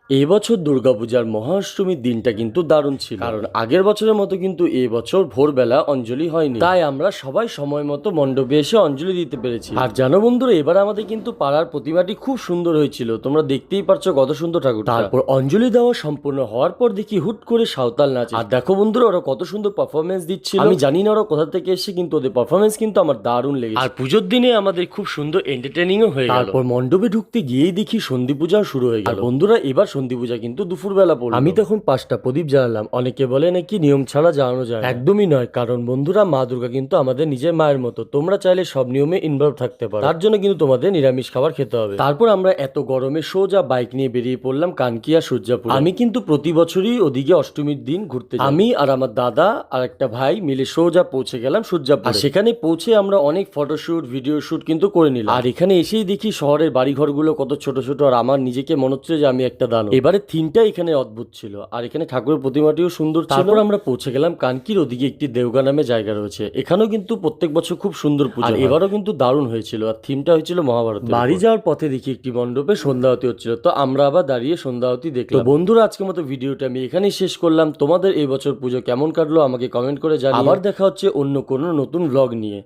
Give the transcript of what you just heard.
এই বছর দুর্গাপূজার মহাষ্টমীর দিনটা কিন্তু দারুণ ছিল, কারণ আগের বছরের মতো কিন্তু এই বছর ভোরবেলা অঞ্জলি হয়নি, তাই আমরা সবাই সময় মতো মণ্ডপে এসে অঞ্জলি দিতে পেরেছি। আর জানো বন্ধুরা, এবার আমাদের কিন্তু পাড়ার প্রতিমাটি খুব সুন্দর হয়েছিল, তোমরা দেখতেই পারছো কত সুন্দর ঠাকুর। তারপর অঞ্জলি দেওয়া সম্পূর্ণ হওয়ার পর দেখি হুট করে সাঁওতাল নাচ, আর দেখো বন্ধুরা ওরা কত সুন্দর পারফরমেন্স দিচ্ছিল। আমি জানি না ওরা কোথা থেকে এসে, কিন্তু ওদের পারফরমেন্স কিন্তু আমার দারুণ লেগেছে। আর পুজোর দিনে আমাদের খুব সুন্দর এন্টারটেইনিংও হয়ে গেল। তারপর মণ্ডপে ঢুকতে গিয়েই দেখি সন্ধি পূজাও শুরু হয়ে গেল। বন্ধুরা এবার সন্ধি পূজা কিন্তু দুপুরবেলা পড়লো। আমি তখন 5টা প্রদীপ জ্বালালাম। অনেকে বলে নাকি নিয়ম ছাড়া জ্বালানো যায়, একদমই নয়, কারণ বন্ধুরা মা দুর্গা কিন্তু আমাদের নিজের মায়ের মতো, তোমরা চাইলে সব নিয়মে ইনভলভ থাকতে পারো, তার জন্য কিন্তু তোমাদের নিরামিষ খাবার খেতে হবে। তারপর আমরা এত গরমে সোজা বাইক নিয়ে বেরিয়ে পড়লাম কানকিয়া সূর্যাপুর। আমি কিন্তু প্রতি বছরই ওদিকে অষ্টমীর দিন ঘুরতে যাই। আমি আর আমার দাদা আর একটা ভাই মিলে সোজা পৌঁছে গেলাম সূর্যাপুর। আর সেখানে পৌঁছে আমরা অনেক ফটোশুট ভিডিও শুট কিন্তু করে নিলাম। আর এখানে এসেই দেখি শহরের বাড়িঘরগুলো কত ছোট ছোট, আর আমার নিজেকে মনে হচ্ছে যে আমি একটা দানব। এবারে থিমটা এখানে অদ্ভুত ছিল, আর এখানে ঠাকুরের প্রতিমাটিও সুন্দর ছিল। তারপর আমরা পৌঁছে গেলাম কানকির ওদিকে একটি দেওগা নামে জায়গা রয়েছে, এখানেও কিন্তু প্রত্যেক বছর খুব সুন্দর পুজো, আর এবারও কিন্তু দারুণ হয়েছিল। আর থিমটা হয়েছিল মহাভারত। বাড়ি যাওয়ার পথে দেখি একটি মণ্ডপে সন্ধ্যাআরতি হচ্ছিল, তো আমরা আবার দাঁড়িয়ে সন্ধ্যাআরতি দেখলাম। তো বন্ধুরা আজকের মতো ভিডিওটা আমি এখানেই শেষ করলাম। তোমাদের এই বছর পুজো কেমন কাটলো আমাকে কমেন্ট করে জানিও। আবার দেখা হচ্ছে অন্য কোনো নতুন ব্লগ নিয়ে।